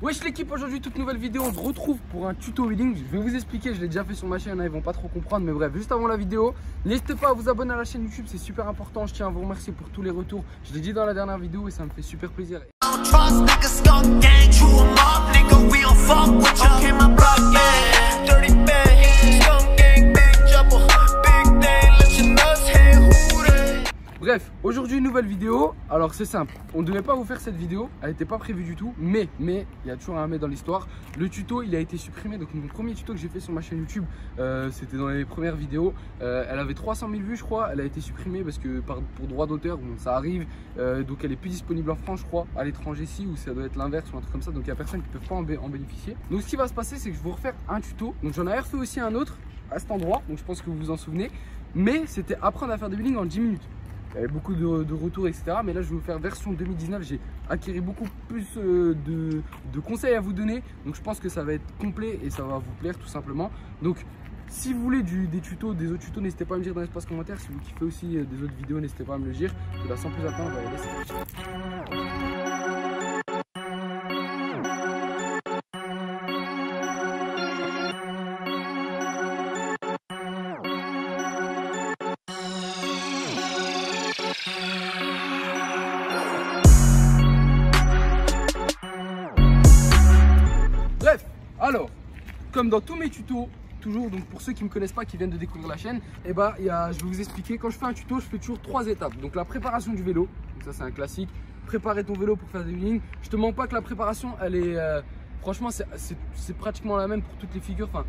Wesh l'équipe, aujourd'hui toute nouvelle vidéo, on se retrouve pour un tuto wheeling. Je vais vous expliquer, je l'ai déjà fait sur ma chaîne, ils vont pas trop comprendre, mais bref, juste avant la vidéo, n'hésitez pas à vous abonner à la chaîne YouTube, c'est super important. Je tiens à vous remercier pour tous les retours, je l'ai dit dans la dernière vidéo et ça me fait super plaisir. Bref, aujourd'hui une nouvelle vidéo. Alors c'est simple, on ne devait pas vous faire cette vidéo, elle n'était pas prévue du tout, mais il y a toujours un mais dans l'histoire. Le tuto il a été supprimé, donc mon premier tuto que j'ai fait sur ma chaîne YouTube, c'était dans les premières vidéos. Elle avait 300 000 vues je crois, elle a été supprimée parce que pour droit d'auteur, bon, ça arrive, donc elle est plus disponible en France je crois, à l'étranger si, ou ça doit être l'inverse ou un truc comme ça, donc il n'y a personne qui ne peut pas en bénéficier. Donc ce qui va se passer c'est que je vais vous refaire un tuto, donc j'en avais refait aussi un autre à cet endroit, donc je pense que vous vous en souvenez, mais c'était apprendre à faire des wheelings en 10 minutes. Il y avait beaucoup de retours, etc. Mais là, je vais vous faire version 2019. J'ai acquis beaucoup plus de conseils à vous donner. Donc, je pense que ça va être complet et ça va vous plaire tout simplement. Donc, si vous voulez des tutos, des autres tutos, n'hésitez pas à me dire dans l'espace commentaire. Si vous kiffez aussi des autres vidéos, n'hésitez pas à me le dire. Et là, sans plus attendre, on va y aller. Bref, alors, comme dans tous mes tutos, toujours, donc pour ceux qui ne me connaissent pas, qui viennent de découvrir la chaîne, je vais vous expliquer, quand je fais un tuto, je fais toujours 3 étapes. Donc la préparation du vélo, donc ça c'est un classique, préparer ton vélo pour faire des wheelings. Je te mens pas que la préparation, elle est, franchement, c'est pratiquement la même pour toutes les figures. Enfin,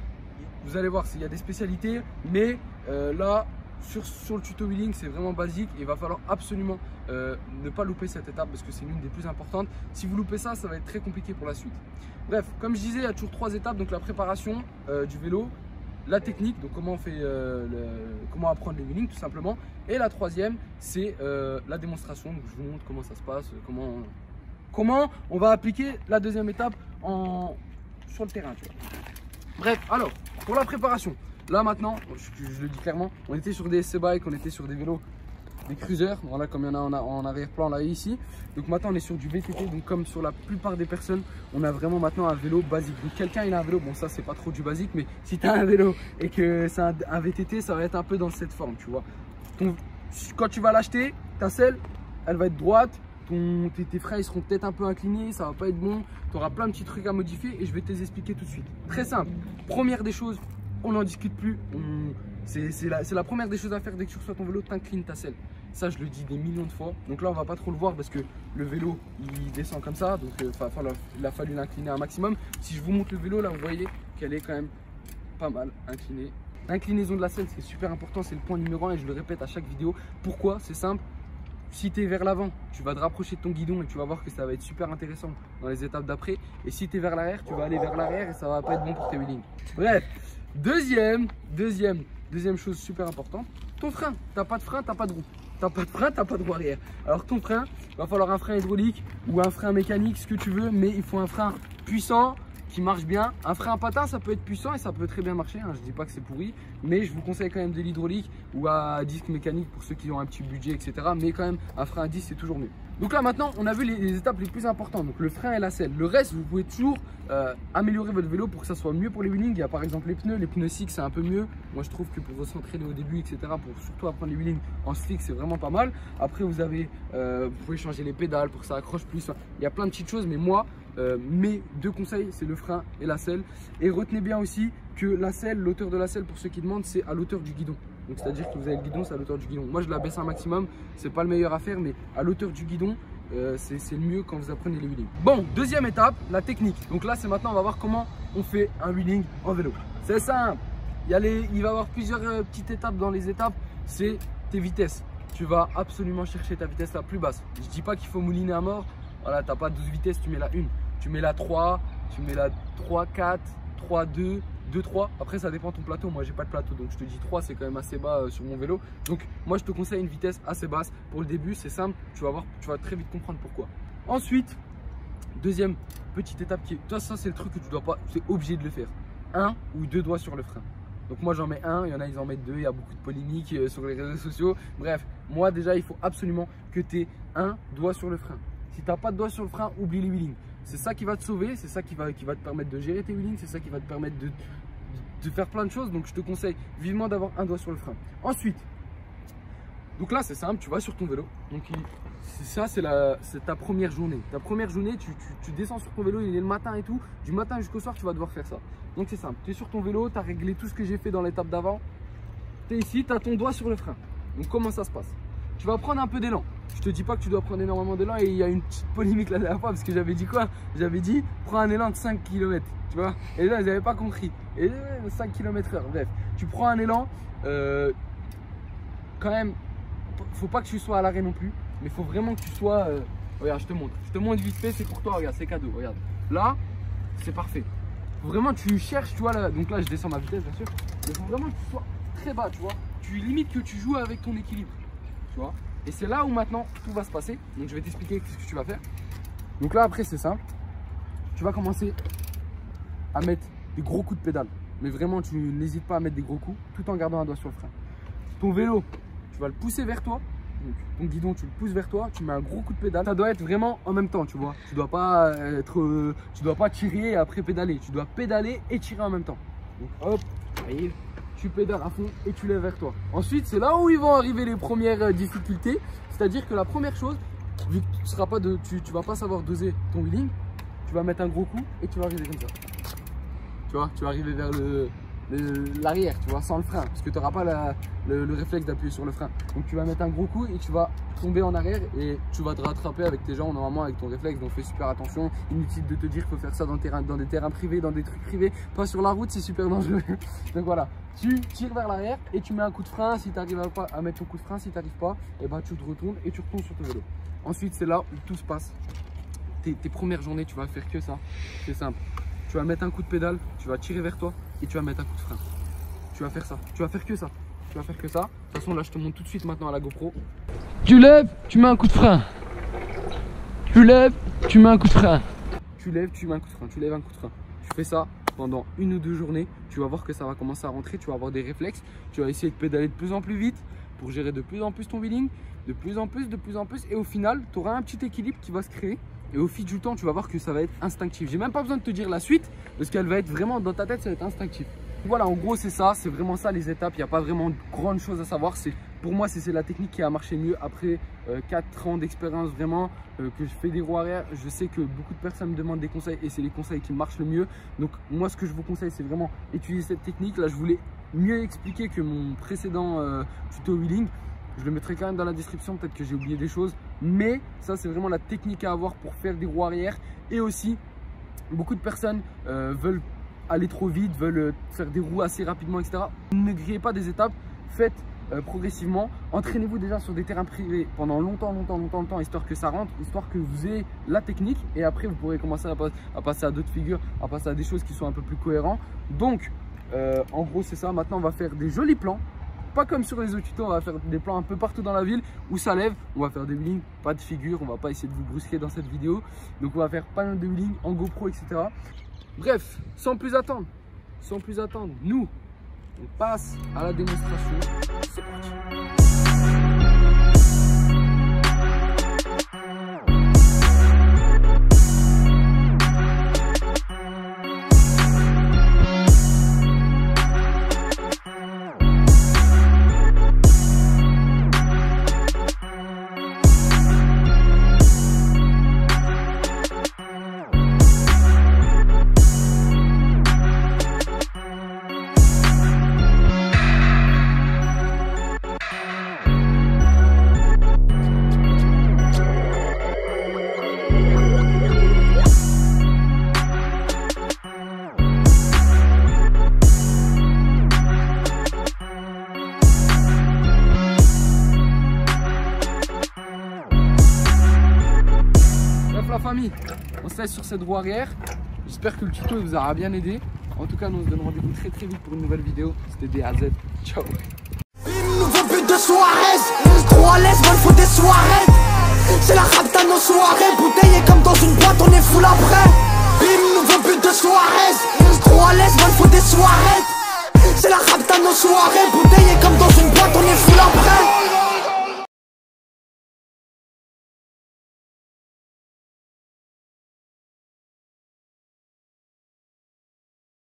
vous allez voir, il y a des spécialités, mais là, sur le tuto wheeling, c'est vraiment basique et il va falloir absolument ne pas louper cette étape parce que c'est l'une des plus importantes. Si vous loupez ça, ça va être très compliqué pour la suite. Bref, comme je disais, il y a toujours 3 étapes. Donc la préparation du vélo, la technique, donc comment on fait, comment apprendre les wheelings tout simplement. Et la troisième, c'est la démonstration. Donc je vous montre comment ça se passe, comment on va appliquer la deuxième étape sur le terrain. Tu vois. Bref, alors pour la préparation. Là maintenant, je le dis clairement, on était sur des SC-bikes, on était sur des vélos, des cruisers, voilà comme il y en a en arrière-plan là ici. Donc maintenant on est sur du VTT, donc comme sur la plupart des personnes, on a vraiment maintenant un vélo basique. Donc quelqu'un il a un vélo, bon ça c'est pas trop du basique, mais si tu as un vélo et que c'est un VTT, ça va être un peu dans cette forme, tu vois. Quand tu vas l'acheter, ta selle, elle va être droite, tes freins ils seront peut-être un peu inclinés, ça va pas être bon, tu auras plein de petits trucs à modifier et je vais te les expliquer tout de suite. Très simple, première des choses, on n'en discute plus, c'est la première des choses à faire dès que tu reçois ton vélo, t'inclines ta selle. Ça je le dis des millions de fois. Donc là on va pas trop le voir parce que le vélo il descend comme ça, donc il a fallu l'incliner un maximum. Si je vous montre le vélo là, vous voyez qu'elle est quand même pas mal inclinée. L'inclinaison de la selle c'est super important, c'est le point numéro 1 et je le répète à chaque vidéo. Pourquoi? C'est simple. Si tu es vers l'avant, tu vas te rapprocher de ton guidon et tu vas voir que ça va être super intéressant dans les étapes d'après. Et si tu es vers l'arrière, tu vas aller vers l'arrière et ça va pas être bon pour tes wheelings. Bref, deuxième chose super importante, ton frein. T'as pas de frein, t'as pas de roue. T'as pas de frein, t'as pas de roue arrière. Alors ton frein, il va falloir un frein hydraulique ou un frein mécanique, ce que tu veux, mais il faut un frein puissant, qui marche bien. Un frein à patin ça peut être puissant et ça peut très bien marcher, hein. Je dis pas que c'est pourri, mais je vous conseille quand même de l'hydraulique ou à disque mécanique pour ceux qui ont un petit budget, etc. Mais quand même un frein à disque c'est toujours mieux. Donc là maintenant on a vu les étapes les plus importantes, donc le frein et la selle. Le reste vous pouvez toujours améliorer votre vélo pour que ça soit mieux pour les wheelings. Il y a par exemple les pneus slick c'est un peu mieux. Moi je trouve que pour s'entraîner au début, etc., pour surtout apprendre les wheelings en slick c'est vraiment pas mal. Après vous pouvez changer les pédales pour que ça accroche plus. Il y a plein de petites choses, mais moi mes 2 conseils c'est le frein et la selle. Et retenez bien aussi que la selle, l'auteur de la selle pour ceux qui demandent, c'est à l'auteur du guidon. Donc c'est à dire que vous avez le guidon, c'est à l'auteur du guidon. Moi je la baisse un maximum, c'est pas le meilleur à faire, mais à l'auteur du guidon c'est le mieux quand vous apprenez les wheelings. Bon, deuxième étape, la technique. Donc là c'est maintenant on va voir comment on fait un wheeling en vélo. C'est simple, il va y avoir plusieurs petites étapes dans les étapes, c'est tes vitesses. Tu vas absolument chercher ta vitesse la plus basse. Je dis pas qu'il faut mouliner à mort, voilà, t'as pas 12 vitesses, tu mets la 1. Tu mets la 3, tu mets la 3, 4, 3, 2, 2, 3. Après, ça dépend de ton plateau. Moi, j'ai pas de plateau. Donc, je te dis 3, c'est quand même assez bas sur mon vélo. Donc, moi, je te conseille une vitesse assez basse. Pour le début, c'est simple. Tu vas voir, tu vas très vite comprendre pourquoi. Ensuite, deuxième petite étape qui est. Toi, ça, c'est le truc que tu dois pas. Tu es obligé de le faire. 1 ou 2 doigts sur le frein. Donc, moi, j'en mets 1. Il y en a, ils en mettent 2. Il y a beaucoup de polémiques sur les réseaux sociaux. Bref, moi, déjà, il faut absolument que tu aies 1 doigt sur le frein. Si tu n'as pas de doigt sur le frein, oublie les wheelings. c'est ça qui va te sauver, c'est ça qui va te permettre de gérer tes wheelings, c'est ça qui va te permettre de faire plein de choses. Donc je te conseille vivement d'avoir un doigt sur le frein. Ensuite, donc là c'est simple, tu vas sur ton vélo. Donc ça c'est ta première journée. Ta première journée, tu descends sur ton vélo, il est le matin et tout. Du matin jusqu'au soir, tu vas devoir faire ça. Donc c'est simple, tu es sur ton vélo, tu as réglé tout ce que j'ai fait dans l'étape d'avant. Tu es ici, tu as ton doigt sur le frein. Donc comment ça se passe? Tu vas prendre un peu d'élan. Je te dis pas que tu dois prendre énormément d'élan, et il y a une petite polémique la dernière fois parce que j'avais dit quoi? J'avais dit prends un élan de 5 km, tu vois. Et là ils n'avaient pas compris. Et 5 km/h, bref. Tu prends un élan, quand même, faut pas que tu sois à l'arrêt non plus, mais faut vraiment que tu sois. Regarde, je te montre vite fait, c'est pour toi, regarde, c'est cadeau, regarde. Là, c'est parfait. Faut vraiment que tu cherches, tu vois, là, donc là je descends ma vitesse bien sûr, mais faut vraiment que tu sois très bas, tu vois. Tu limites que tu joues avec ton équilibre, tu vois. Et c'est là où maintenant tout va se passer. Donc je vais t'expliquer ce que tu vas faire. Donc là après c'est simple. Tu vas commencer à mettre des gros coups de pédale. Mais vraiment tu n'hésites pas à mettre des gros coups tout en gardant un doigt sur le frein. Ton vélo, tu vas le pousser vers toi. Donc ton guidon tu le pousses vers toi. Tu mets un gros coup de pédale. Ça doit être vraiment en même temps, tu vois. Tu dois pas tirer et après pédaler. Tu dois pédaler et tirer en même temps. Donc hop, arrive. Tu pédales à fond et tu lèves vers toi. Ensuite, c'est là où ils vont arriver les premières difficultés. C'est-à-dire que la première chose, vu que tu vas pas savoir doser ton wheeling, tu vas mettre un gros coup et tu vas arriver comme ça. Tu vois, tu vas arriver vers l'arrière, tu vois, sans le frein, parce que tu n'auras pas le réflexe d'appuyer sur le frein. Donc tu vas mettre un gros coup et tu vas tomber en arrière et tu vas te rattraper avec tes jambes normalement avec ton réflexe. Donc fais super attention. Inutile de te dire qu'il faut faire ça dans des terrains privés, dans des trucs privés, pas sur la route, c'est super dangereux. Donc voilà, tu tires vers l'arrière et tu mets un coup de frein. Si tu n'arrives pas à mettre ton coup de frein, si tu n'arrives pas, et ben tu te retournes et tu retournes sur ton vélo. Ensuite c'est là où tout se passe. Tes premières journées, tu vas faire que ça. C'est simple. Tu vas mettre un coup de pédale, tu vas tirer vers toi et tu vas mettre un coup de frein. Tu vas faire ça. Tu vas faire que ça. Tu vas faire que ça. De toute façon, là, je te montre tout de suite maintenant à la GoPro. Tu lèves, tu mets un coup de frein. Tu lèves, tu mets un coup de frein. Tu lèves, tu mets un coup de frein. Tu lèves un coup de frein. Tu fais ça pendant 1 ou 2 journées. Tu vas voir que ça va commencer à rentrer. Tu vas avoir des réflexes. Tu vas essayer de pédaler de plus en plus vite pour gérer de plus en plus ton wheeling. De plus en plus. Et au final, tu auras un petit équilibre qui va se créer. Et au fil du temps, tu vas voir que ça va être instinctif. J'ai même pas besoin de te dire la suite parce qu'elle va être vraiment dans ta tête, ça va être instinctif. Voilà, en gros, c'est ça, c'est vraiment ça les étapes. Il n'y a pas vraiment de grandes choses à savoir. Pour moi, c'est la technique qui a marché mieux après 4 ans d'expérience vraiment que je fais des roues arrière. Je sais que beaucoup de personnes me demandent des conseils et c'est les conseils qui marchent le mieux. Donc, moi, ce que je vous conseille, c'est vraiment utiliser cette technique. Là, je voulais mieux expliquer que mon précédent tuto wheeling. Je le mettrai quand même dans la description, peut-être que j'ai oublié des choses. Mais ça, c'est vraiment la technique à avoir pour faire des roues arrière. Et aussi, beaucoup de personnes veulent aller trop vite, veulent faire des roues assez rapidement, etc. Ne grillez pas des étapes, faites progressivement. Entraînez-vous déjà sur des terrains privés pendant longtemps, histoire que ça rentre, histoire que vous ayez la technique. Et après, vous pourrez commencer à passer à d'autres figures, à passer à des choses qui sont un peu plus cohérentes. Donc, en gros, c'est ça. Maintenant, on va faire des jolis plans. Pas comme sur les autres tutos, on va faire des plans un peu partout dans la ville où ça lève. On va faire des wheelings, pas de figure, on va pas essayer de vous brusquer dans cette vidéo. Donc on va faire pas mal de wheelings en GoPro, etc. Bref, sans plus attendre, nous, on passe à la démonstration. C'est parti. La famille, on se laisse sur cette roue arrière. J'espère que le tuto vous aura bien aidé. En tout cas, nous on se donne rendez-vous très vite pour une nouvelle vidéo. C'était DAZ. Ciao. Nouveau but de soirée, trop à l'aise, il faut des soirées. C'est la rapta nos soirées, bouteille comme dans une boîte, on est full après. Nouveau but de soirée, trop à l'aise, il faut des soirées. C'est la rapta nos soirées, bouteille comme dans une boîte, on est full après.